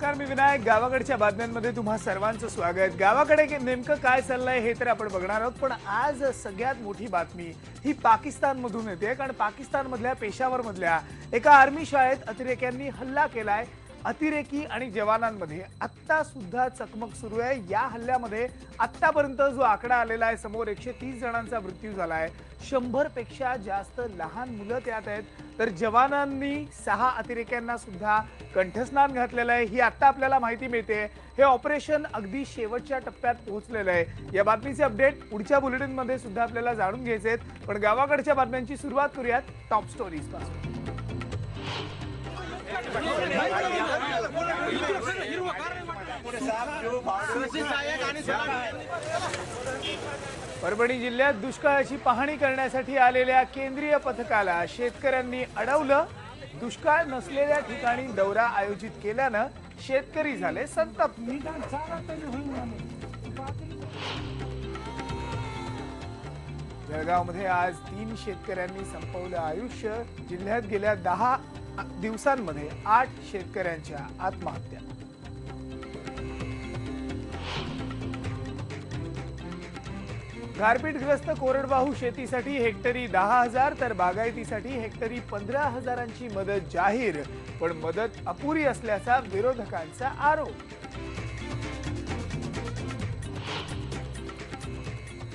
नमस्कार, मी विनायक. गावाकडच्या बातम्यांमध्ये तुम्हा सर्वांचं स्वागत. गावाकडे नेमकं काय चाललंय हे तर आपण बघणार आहोत, पण आज सगळ्यात मोठी बातमी ही पाकिस्तानमधून येते. कारण पाकिस्तानमधल्या पेशावरमधल्या एका आर्मी शाळेत अतिरेक्यांनी हल्ला केलाय. अतिरेकी आणि जवानांमध्ये आत्ता सुद्धा चकमक सुरू आहे. या हल्ल्यामध्ये आत्तापर्यंत जो आकडा आलेला आहे समोर 130 जणांचा मृत्यू झालाय. 100 पेक्षा जास्त लहान मुलं त्यात आहेत. तर जवानांनी 6 अतिरेक्यांना सुद्धा कंठस्नान घातलेलं आहे. ही आत्ता आपल्याला माहिती मिळते. हे ऑपरेशन अगदी शेवटच्या टप्प्यात पोहोचलेलं आहे. या बातमीचे अपडेट पुढच्या बुलेटिनमध्ये सुद्धा आपल्याला जाणून घ्यायचे आहेत. पण गावाकडच्या बातम्यांची सुरुवात करूयात टॉप स्टोरीज पासून. परभणी जिल्ह्यात दुष्काळाची पाहणी करण्यासाठी आलेल्या केंद्रीय पथकाला शेतकऱ्यांनी अडवलं. दुष्काळ नसलेल्या ठिकाणी दौरा आयोजित केल्यानं शेतकरी झाले संतप्त. जळगावमध्ये आज 3 शेतकऱ्यांनी संपवलं आयुष्य. जिल्ह्यात गेल्या 10 दिवसांमध्ये 8 शेतकऱ्यांच्या आत्महत्या. गारपीटग्रस्त कोरडवाहू शेतीसाठी हेक्टरी 10,000 तर बागायतीसाठी हेक्टरी 15,000ची मदत जाहीर. पण मदत अपुरी असल्याचा विरोधकांचा आरोप.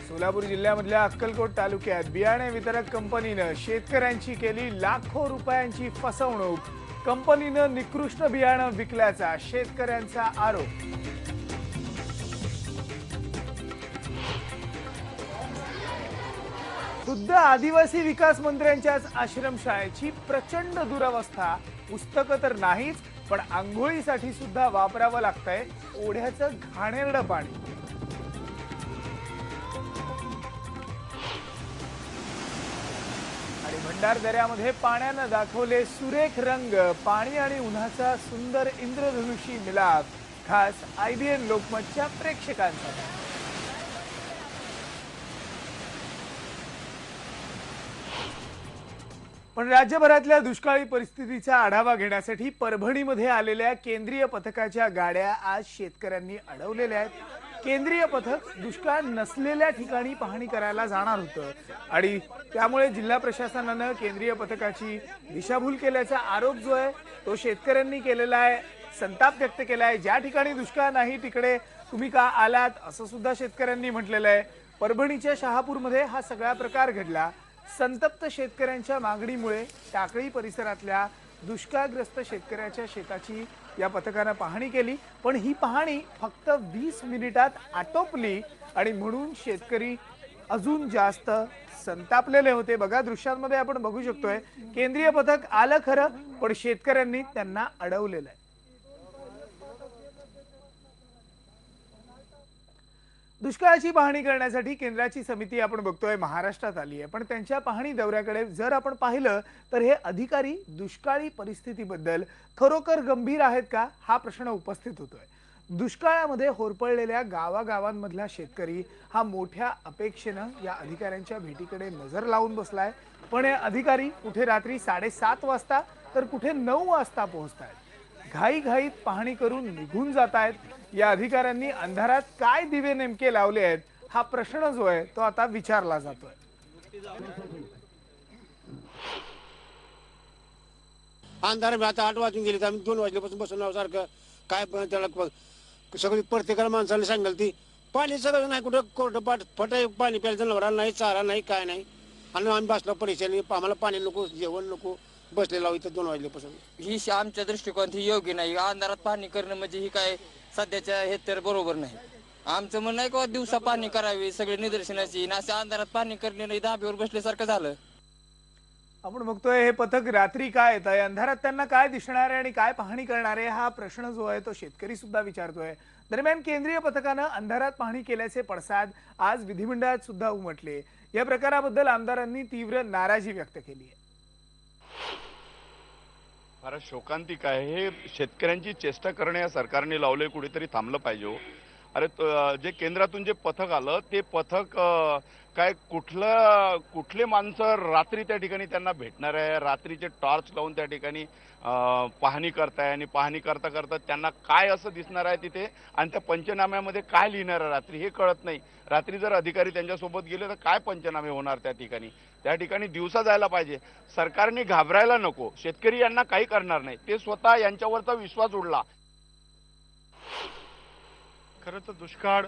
सोलापूर जिल्ह्यामधल्या अक्कलकोट तालुक्यात बियाणे वितरक कंपनीनं शेतकऱ्यांची केली लाखो रुपयांची फसवणूक. कंपनीनं निकृष्ट बियाणं विकल्याचा शेतकऱ्यांचा आरोप. खुद्द आदिवासी विकास मंत्र्यांच्याच आश्रमशाळेची प्रचंड दुरवस्था. पुस्तकं तर नाहीच, पण आंघोळीसाठी सुद्धा वापरावं लागतंय ओढ्याचं घाणेरडं पाणी. आणि भंडारदऱ्यामध्ये पाण्यानं दाखवले सुरेख रंग. पाणी आणि उन्हाचा सुंदर इंद्रधनुषी मिलाप. खास IBN लोकमतच्या प्रेक्षकांसाठी. पण राज्यभरातल्या दुष्काळी परिस्थितीचा आढावा घेण्यासाठी परभणीमध्ये आलेल्या केंद्रीय पथकाच्या गाड्या आज शेतकऱ्यांनी अडवलेल्या आहेत. केंद्रीय पथक दुष्काळ नसलेल्या ठिकाणी पाहणी करायला जाणार होतं आणि त्यामुळे जिल्हा प्रशासनानं केंद्रीय पथकाची दिशाभूल केल्याचा आरोप जो आहे तो शेतकऱ्यांनी केलेला आहे. संताप व्यक्त केला आहे. ज्या ठिकाणी दुष्काळ नाही तिकडे तुम्ही का आलात असं सुद्धा शेतकऱ्यांनी म्हटलेलं आहे. परभणीच्या शहापूरमध्ये हा सगळा प्रकार घडला. संतप्त शेतकऱ्यांच्या मागणीमुळे टाकळी परिसरातल्या दुष्काळग्रस्त शेतकऱ्याच्या शेताची या पथकानं पाहणी केली. पण ही पाहणी फक्त 20 मिनिटात आटोपली आणि म्हणून शेतकरी अजून जास्त संतापलेले होते. बघा, दृश्यांमध्ये आपण बघू शकतोय केंद्रीय पथक आलं खरं, पण शेतकऱ्यांनी त्यांना अडवलेलं आहे. दुष्काळाची पाहणी करण्यासाठी केंद्राची समिती आपण बघतोय महाराष्ट्रात आली आहे. पण त्यांच्या पाहणी दौऱ्याकडे जर आपण पाहिलं तर हे अधिकारी दुष्काळी परिस्थितीबद्दल खरोखर गंभीर आहेत का हा प्रश्न उपस्थित होतोय. दुष्काळामध्ये होरपळलेल्या गावागावांमधला शेतकरी हा मोठ्या अपेक्षेनं या अधिकाऱ्यांच्या भेटीकडे नजर लावून बसलाय. पण हे अधिकारी कुठे रात्री 7:30 वाजता तर कुठे 9 वाजता पोहोचतायत. घाईघाईत पाहणी करून निघून जात आहेत. या अधिकाऱ्यांनी अंधारात काय दिवे नेमके लावले आहेत हा प्रश्न जो आहे तो आता विचारला जातोय. अंधार आता 8 वाजून गेले, आम्ही 2 वाजल्यापासून बसून सारखं काय त्याला सगळी प्रत्येकाला माणसाला सांगाल ती पाणी सगळं नाही. कुठं कोरडं फट पाणी प्यायला जनावराला नाही, चारा नाही, काय नाही. आणि आम्ही बसलो परेशानी. आम्हाला पाणी नको, जेवण नको, बसलेला इथं 2 वाजल्यापासून. ही आमच्या दृष्टिकोन ही योग्य नाही. अंधारात पाहणी करणं म्हणजे ही काय सध्याच्या हे तर बरोबर नाही. आमचं म्हणणं आहे की दिवसा पाहणी करावी सगळे निदर्शनाची. अशा अंधारात पाहणी करणे धाब्यावर बसल्यासारखं झालं. आपण बघतोय हे पथक रात्री काय येत आहे, अंधारात त्यांना काय दिसणार आहे आणि काय पाहणी करणार आहे हा प्रश्न जो आहे तो शेतकरी सुद्धा विचारतोय. दरम्यान केंद्रीय पथकानं अंधारात पाहणी केल्याचे पडसाद आज विधिमंडळात सुद्धा उमटले. या प्रकाराबद्दल आमदारांनी तीव्र नाराजी व्यक्त केली आहे. फारच शोकांतिक आहे. हे शेतकऱ्यांची चेष्टा करणे या सरकारने लावले, कुठेतरी थांबलं पाहिजे. अरे जे केंद्रातून जे पथक आलं ते पथक काय कुठले माणसं रात्री त्या ठिकाणी त्यांना भेटणार आहे, रात्रीचे टॉर्च लावून त्या ठिकाणी पाहणी करताय आणि पाहणी करता करता त्यांना काय असं दिसणार आहे तिथे आणि त्या पंचनाम्यामध्ये काय लिहिणार आहे रात्री हे कळत नाही. रात्री जर अधिकारी त्यांच्यासोबत गेले तर काय पंचनामे होणार त्या ठिकाणी दिवसा जायला पाहिजे. सरकारने घाबरायला नको, शेतकरी यांना काही करणार नाही, ते स्वतः यांच्यावरचा विश्वास उडला. खरं तर दुष्काळ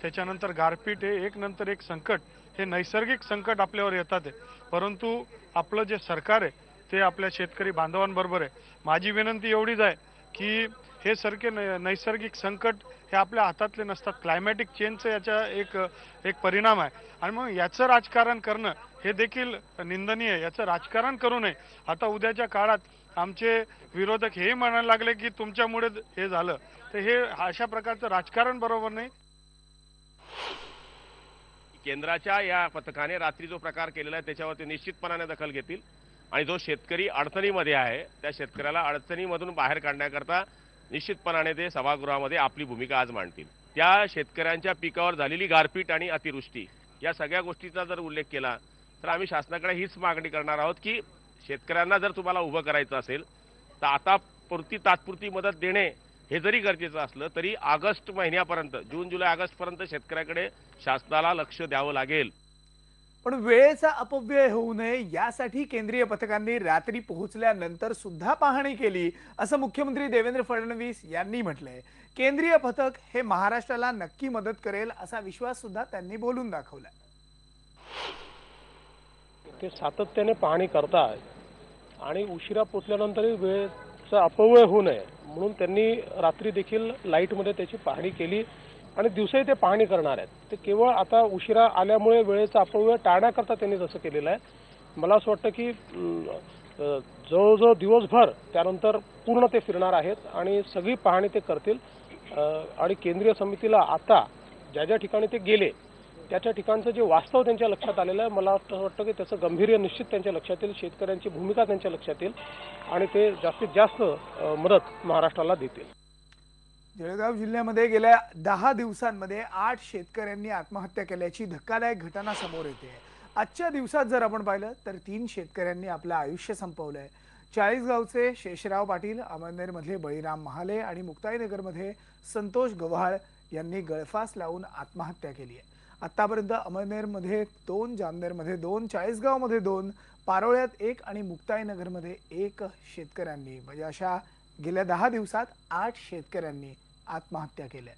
त्याच्यानंतर गारपीट हे एक नंतर एक संकट, हे नैसर्गिक संकट आपल्यावर येतात आहे. परंतु आपलं जे सरकार आहे ते आपल्या शेतकरी बांधवांबरोबर आहे. माझी विनंती एवढीच आहे की हे सारखे नैसर्गिक संकट हे आपल्या हातातले नसतात. क्लायमॅटिक चेंजचा याचा एक परिणाम आहे आणि मग याचं राजकारण करणं हे देखील निंदनीय आहे. याचं राजकारण करू नये. आता उद्याच्या काळात आमचे विरोधक हे म्हणायला लागले की तुमच्यामुळे हे झालं, तर हे अशा प्रकारचं राजकारण बरोबर नाही. केंद्राच्या या पथकाने रात्री जो प्रकार केलेला आहे त्याच्यावरती निश्चितपणाने दखल घेतील आणि जो शेतकरी अडचणीमध्ये आहे त्या शेतकऱ्याला अडचणीमधून बाहेर काढण्याकरता निश्चितपणाने ते सभागृहामध्ये आपली भूमिका आज मांडतील. त्या शेतकऱ्यांच्या पिकावर झालेली गारपीट आणि अतिवृष्टी या सगळ्या गोष्टीचा जर उल्लेख केला तर आम्ही शासनाकडे हीच मागणी करणार आहोत की शेतकऱ्यांना जर तुम्हाला उभं करायचं असेल तर आता तात्पुरती मदत देणे हे जरी गरजेचं असलं तरी ऑगस्ट महिन्यापर्यंत, जून जुलै ऑगस्टपर्यंत शेतकऱ्याकडे शासनाला लक्ष द्यावं लागेल. पण वेळेचा अपव्यय होऊ नये यासाठी केंद्रीय पथकांनी रात्री पोहोचल्यानंतर सुद्धा पाहणी केली असं मुख्यमंत्री देवेंद्र फडणवीस यांनी म्हटलंय. केंद्रीय पथक हे महाराष्ट्राला नक्की मदत करेल असा विश्वास सुद्धा त्यांनी बोलून दाखवला. ते सातत्याने पाहणी करतात आणि उशिरा पोचल्यानंतरही वेळेचा अपव्यय होऊ नये म्हणून त्यांनी रात्री देखील लाईटमध्ये त्याची पाहणी केली आणि दिवसाही ते पाहणी करणार आहेत. ते केवळ आता उशिरा आल्यामुळे वेळेचा अपव्यय टाळण्याकरता त्यांनी तसं केलेलं आहे. मला असं वाटतं की जवळजवळ दिवसभर त्यानंतर पूर्ण ते फिरणार आहेत आणि सगळी पाहणी ते करतील. आणि केंद्रीय समितीला आता ज्या ज्या ठिकाणी ते गेले त्या ठिकाणचं जे वास्तव त्यांच्या लक्षात आलेलं आहे, मला असं वाटतं की त्याचं गांभीर्य निश्चित त्यांच्या लक्षात येईल, शेतकऱ्यांची भूमिका त्यांच्या लक्षात येईल आणि ते जास्तीत जास्त मदत महाराष्ट्राला देतील. जळगाव जिल्ह्यामध्ये गेल्या 10 दिवसांमध्ये 8 शेतकऱ्यांनी आत्महत्या केल्याची धक्कादायक घटना समोर येते. आजच्या दिवसात जर आपण पाहिलं तर 3 शेतकऱ्यांनी आपलं आयुष्य संपवलंय. चाळीसगावचे शेषराव पाटील, अमळनेरमधले बळीराम महाले आणि मुक्ताईनगरमध्ये संतोष गव्हाळ यांनी गळफास लावून आत्महत्या केली आहे. आतापर्यंत अमळनेरमध्ये 2, जामनेरमध्ये 2, चाळीसगावमध्ये 2, पारोळ्यात 1 आणि मुक्ताईनगरमध्ये 1 शेतकऱ्यांनी म्हणजे अशा गेल्या 10 दिवसात 8 शेतकऱ्यांनी आत्महत्या केल्या.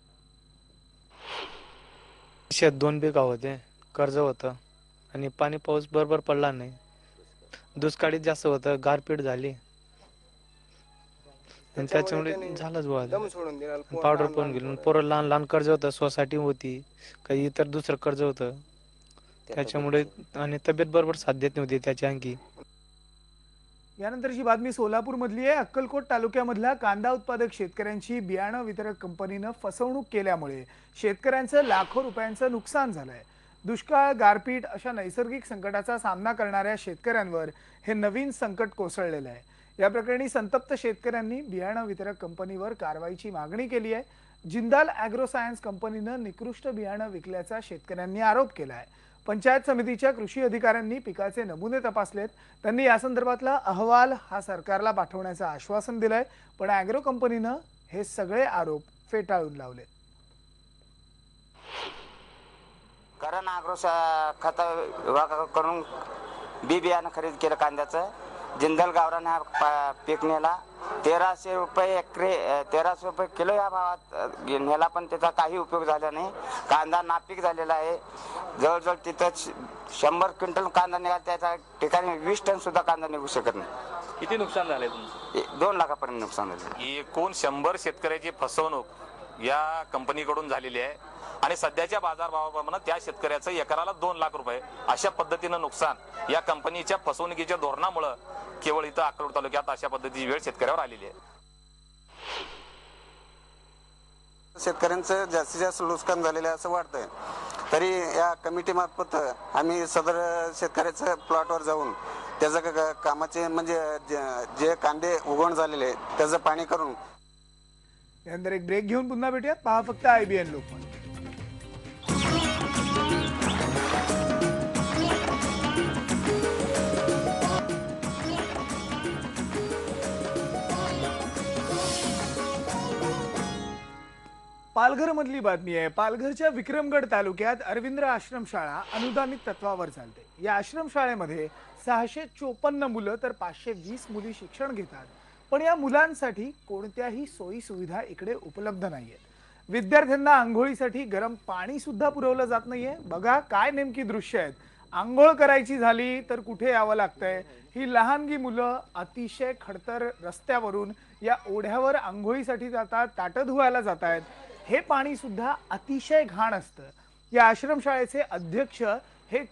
शेत 2 बिघा होते, कर्ज होतं आणि पाणी पाऊस बरोबर पडला नाही. दुष्काळीत जास्त होतं, गारपीट झाली आणि त्याच्यामुळे झालंच बुवा. पावडर पण गेली. पोरं लहान लहान कर्ज होतं, सोसायटी होती, काही इतर दुसरं कर्ज होतं त्याच्यामुळे आणि तब्येत बरोबर साथ देत नव्हती त्याची आणखी. यानंतरची बातमी सोलापूर मधली आहे. अक्कलकोट तालुक्यामधल्या कांदा उत्पादक शेतकऱ्यांची बियाणं वितरक कंपनीनं फसवणूक केल्यामुळे शेतकऱ्यांचं लाखो रुपयांचं नुकसान झालंय. दुष्काळ, गारपीट अशा नैसर्गिक संकटाचा सामना करणाऱ्या शेतकऱ्यांवर हे नवीन संकट कोसळलेलं आहे. या प्रकरणी संतप्त शेतकऱ्यांनी बियाणं वितरक कंपनीवर कारवाईची मागणी केली आहे. जिंदाल ॲग्रो सायन्स कंपनीनं निकृष्ट बियाणं विकल्याचा शेतकऱ्यांनी आरोप केला आहे. पंचायत समितीच्या कृषी अधिकाऱ्यांनी पिकाचे नमुने तपासलेत. त्यांनी या संदर्भातला अहवाल हा सरकारला पाठवण्याचं आश्वासन दिलंय. पण ॲग्रो कंपनीनं हे सगळे आरोप फेटाळून लावले. कारण ॲग्रो खत विभागाकडून बी बियाणं खरेदी केलं कांद्याचं. जिंदाल गावरान हा पीक नेला 1300 रुपये एकरी, 1300 रुपये किलो या भावात नेला, पण त्याचा काही उपयोग झाला नाही. कांदा नापीक झालेला आहे. जवळजवळ तिथं 100 क्विंटल कांदा निघाला, त्याच्या ठिकाणी 20 टन सुद्धा कांदा निघू शकत नाही. किती नुकसान झालंय तुमचं? 2 लाखापर्यंत नुकसान झालं. एकूण 100 शेतकऱ्याची फसवणूक या कंपनीकडून झालेली आहे आणि सध्याच्या बाजारभावाप्रमाणे त्या शेतकऱ्याचं एकराला 2 लाख रुपये अशा पद्धतीनं नुकसान या कंपनीच्या फसवणुकीच्या धोरणामुळे केवळ इथं अक्कलकोट तालुक्यात अशा पद्धतीची वेळ शेतकऱ्यावर आलेली आहे. शेतकऱ्यांचं जास्तीत जास्त नुकसान झालेलं आहे असं वाटतंय. तरी या कमिटी मार्फत आम्ही सदर शेतकऱ्याच्या प्लॉटवर जाऊन त्याचं कामाचे म्हणजे जे कांदे उगवण झालेले त्याचं पाणी करून यानंतर एक ब्रेक घेऊन पुन्हा भेटूयात. पहा फक्त IBN लोकमत. पालघर मधली बातमी आहे. पालघरच्या विक्रमगड तालुक्यात अरविंद आश्रमशाळा अनुदानित तत्वावर चालते. या आश्रमशाळेमध्ये 654 मुलं तर 520 मुली शिक्षण घेतात. पण या मुलांसाठी कोणत्याही सोयी सुविधा इकडे उपलब्ध नाहीयेत. विद्यार्थ्यांना आंघोळीसाठी गरम पाणी सुद्धा पुरवलं जात नाहीये. बघा काय नेमकी दृश्य आहेत. आंघोळ करायची झाली तर कुठे यावं लागतंय. ही लहानगी मुलं अतिशय खडतर रस्त्यावरून या ओढ्यावर आंघोळीसाठी जातात, ताटं धुवायला जात आहेत. हे पाणी सुद्धा अतिशय घाण असतं. या आश्रमशाळेचे अध्यक्ष हे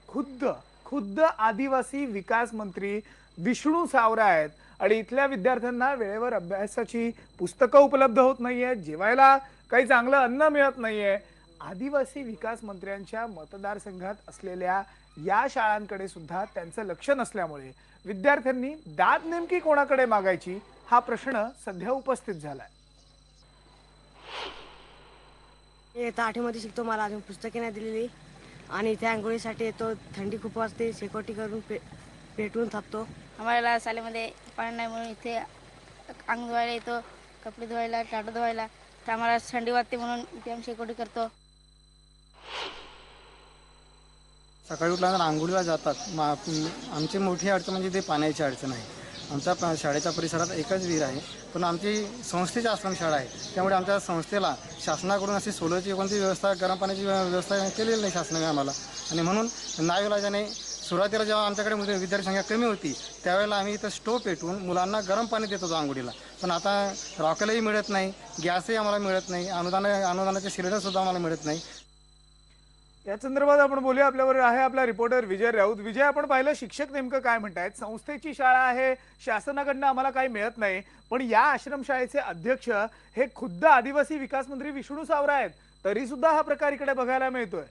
खुद्द आदिवासी विकास मंत्री विष्णू सावरा आहेत आणि इथल्या विद्यार्थ्यांना वेळेवर अभ्यासाची पुस्तकं उपलब्ध होत नाहीये, जेवायला काही चांगलं अन्न मिळत नाहीये. आदिवासी विकास मंत्र्यांच्या मतदारसंघात असलेल्या या शाळांकडे सुद्धा त्यांचं लक्ष नसल्यामुळे विद्यार्थ्यांनी दाद नेमकी कोणाकडे मागायची हा प्रश्न सध्या उपस्थित झालाय. इथं 8वीमध्ये शिकतो, मला अजून पुस्तके नाही दिलेली आणि इथे आंघोळीसाठी येतो. थंडी खूप वाजते, शेकोटी करून पेटवून थांबतो. आम्हाला शाळेमध्ये पाणी नाही म्हणून इथे अंग धुवायला येतो, कपडे धुवायला, टाटं धुवायला. तर आम्हाला थंडी वाजते म्हणून इथे आम्ही शेकोटी करतो. सकाळी उठल्यानंतर आंघोळीला जातात. आमची मोठी अडचण म्हणजे ते पाण्याची अडचण आहे. आमच्या शाळेच्या परिसरात एकच विहीर आहे, पण आमची संस्थेची आश्रमशाळा आहे. त्यामुळे आमच्या संस्थेला शासनाकडून अशी सोलरची कोणती व्यवस्था, गरम पाण्याची व्यवस्था केलेली नाही शासनाने आम्हाला. आणि म्हणून नाईलाजाने सुरुवातीला जेव्हा आमच्याकडे विद्यार्थी संख्या कमी होती त्यावेळेला आम्ही इथं स्टोव पेटवून मुलांना गरम पाणी देत होतो आंघोळीला. पण आता रॉकेलही मिळत नाही, गॅसही आम्हाला मिळत नाही, अनुदानाचे सिलेंडरसुद्धा आम्हाला मिळत नाही. या संदर्भात आपण बोलूया. आपल्यावर आहे आपला रिपोर्टर विजय राऊत. विजय, आपण पाहिलं शिक्षक नेमकं काय म्हणतायत. संस्थेची शाळा आहे, शासनाकडनं आम्हाला काही मिळत नाही, पण या आश्रमशाळेचे अध्यक्ष हे खुद्द आदिवासी विकास मंत्री विष्णू सावरा आहेत, तरी सुद्धा हा प्रकार इकडे बघायला मिळतोय.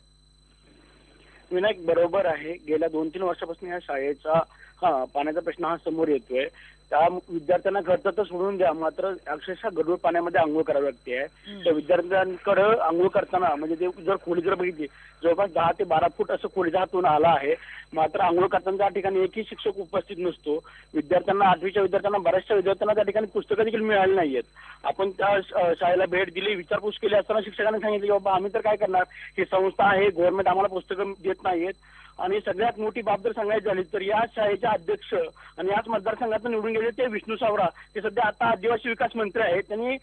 विनायक बरोबर आहे. गेल्या 2-3 वर्षापासून या शाळेचा पाण्याचा प्रश्न हा समोर येतोय. त्या विद्यार्थ्यांना घरचं तर सोडून द्या, मात्र अक्षरशः गढूळ पाण्यामध्ये आंघोळ करावी लागते. त्या विद्यार्थ्यांकडे आंघोळ करताना म्हणजे ते जर खोली जर बघितली जवळपास 10 ते 12 फूट असं खोलीचा हातून आला आहे. मात्र आंघोळ करताना त्या ठिकाणी एकही शिक्षक उपस्थित नसतो. विद्यार्थ्यांना 8वीच्या विद्यार्थ्यांना बऱ्याचशा विद्यार्थ्यांना त्या ठिकाणी पुस्तकं देखील मिळाली नाहीयेत. आपण त्या शाळेला भेट दिली, विचारपूस केली असताना शिक्षकांनी सांगितलं की बाबा आम्ही तर काय करणार, ही संस्था आहे, गव्हर्नमेंट आम्हाला पुस्तकं देत नाहीयेत. आणि सगळ्यात मोठी बाब जर सांगायची झाली तर या शाळेचे अध्यक्ष आणि याच मतदारसंघातून निवडून गेले ते विष्णू सावरा, ते सध्या आता आदिवासी विकास मंत्री आहेत. त्यांनी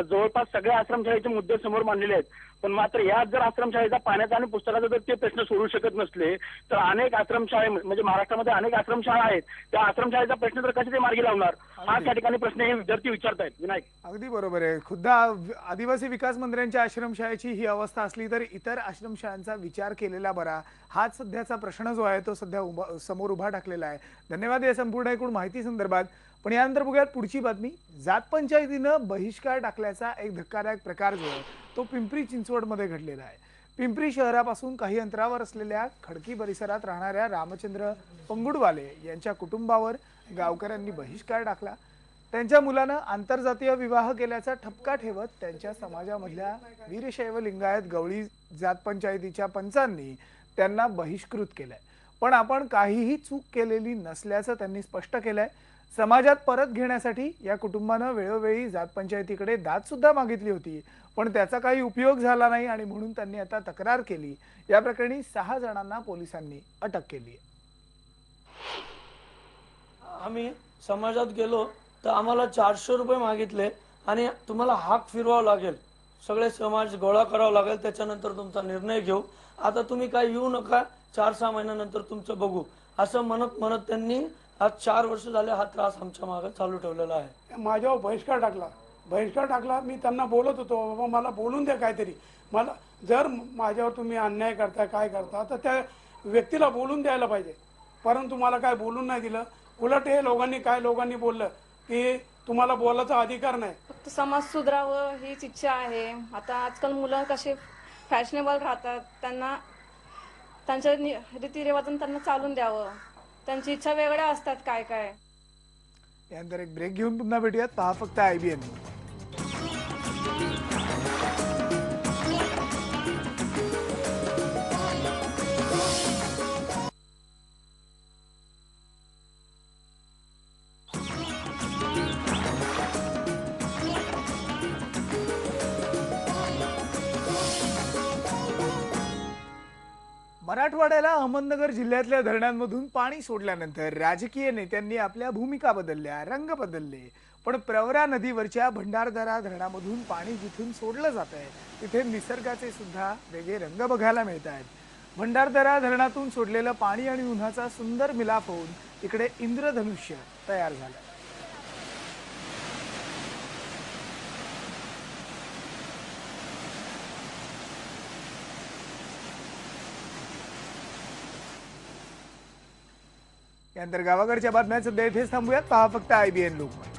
जवळपास सगळ्या आश्रमशाळेचे मुद्दे समोर मांडलेले आहेत. पण मात्र यात जर आश्रमशाळेचा पाण्याचा आणि पुस्तकाचा जर ते प्रश्न सोडू शकत नसले तर अनेक आश्रमशाळे म्हणजे महाराष्ट्रामध्ये अनेक आश्रमशाळा आहेत, त्या आश्रमशाळेचा प्रश्न तर कसे ते मार्गी लावणार हा त्या ठिकाणी प्रश्न हे विद्यार्थी विचारतायत. विनायक, अगदी बरोबर आहे. खुद्द आदिवासी विकास मंत्र्यांच्या आश्रमशाळेची ही अवस्था असली तर इतर आश्रमशाळांचा विचार केलेला बरा, हाच सध्याचा प्रश्न जो आहे तो सध्या समोर उभा टाकलेला आहे. धन्यवाद या संपूर्ण एकूण माहिती संदर्भात. पण यानंतर बघूयात पुढची बातमी. जात पंचायतीनं बहिष्कार टाकल्याचा एक धक्कादायक प्रकार जो आहे तो पिंपरी चिंचवडमध्ये घडलेला आहे. पिंपरी शहरापासून काही अंतरावर असलेल्या खडकी परिसरात राहणाऱ्या रामचंद्र पंगुडवाले यांच्या कुटुंबावर गावकऱ्यांनी बहिष्कार टाकला. त्यांच्या मुलानं आंतरजातीय विवाह केल्याचा ठपका ठेवत त्यांच्या समाजामधल्या वीरशैव लिंगायत गवळी जात पंचायतीच्या पंचांनी त्यांना बहिष्कृत केलंय. पण आपण काहीही चूक केलेली नसल्याचं त्यांनी स्पष्ट केलंय. समाजात परत घेण्यासाठी या कुटुंबानं वेळोवेळी जात पंचायतीकडे दाद सुद्धा मागितली होती, पण त्याचा काही उपयोग झाला नाही आणि म्हणून त्यांनी आता तक्रार केली. या प्रकरणी 6 जणांना पोलिसांनी अटक केली. आम्ही समाजात गेलो तर आम्हाला 400 रुपये मागितले आणि तुम्हाला हाक फिरवावं लागेल, सगळे समाज गोळा करावा लागेल, त्याच्यानंतर तुमचा निर्णय घेऊ. आता तुम्ही काय येऊ नका, 4-6 महिन्यानंतर तुमचं बघू, असं म्हणत त्यांनी आज 4 वर्ष झाले हा त्रास आमच्या मागे चालू ठेवलेला आहे. माझ्यावर बहिष्कार टाकला. मी त्यांना बोलत होतो, बाबा मला बोलून द्या काहीतरी. मला जर माझ्यावर तुम्ही अन्याय करताय काय करता तर त्या व्यक्तीला बोलून द्यायला पाहिजे, परंतु मला काय बोलून नाही दिलं. उलट हे लोकांनी बोललं की तुम्हाला बोलायचा अधिकार नाही. फक्त समाज सुधारावं हीच इच्छा आहे. आता आजकाल मुलं कसे फॅशनेबल राहतात, त्यांना त्यांच्या रीतिरिवाजाने त्यांना चालून द्यावं, त्यांची इच्छा वेगळ्या असतात काय काय. यानंतर एक ब्रेक घेऊन पुन्हा भेटूयात. पहा फक्त IBN. मराठवाड्याला अहमदनगर जिल्ह्यातल्या धरणांमधून पाणी सोडल्यानंतर राजकीय नेत्यांनी आपल्या भूमिका बदलल्या, रंग बदलले. पण प्रवरा नदीवरच्या भंडारदरा धरणामधून पाणी जिथून सोडलं जात आहे तिथे निसर्गाचे सुद्धा वेगळे रंग बघायला मिळत आहेत. भंडारदरा धरणातून सोडलेलं पाणी आणि उन्हाचा सुंदर मिलाफ होऊन इकडे इंद्रधनुष्य तयार झालं. यानंतर गावाकडच्या बातम्या सध्या इथेच थांबूयात. पहा फक्त IBN लोकमत.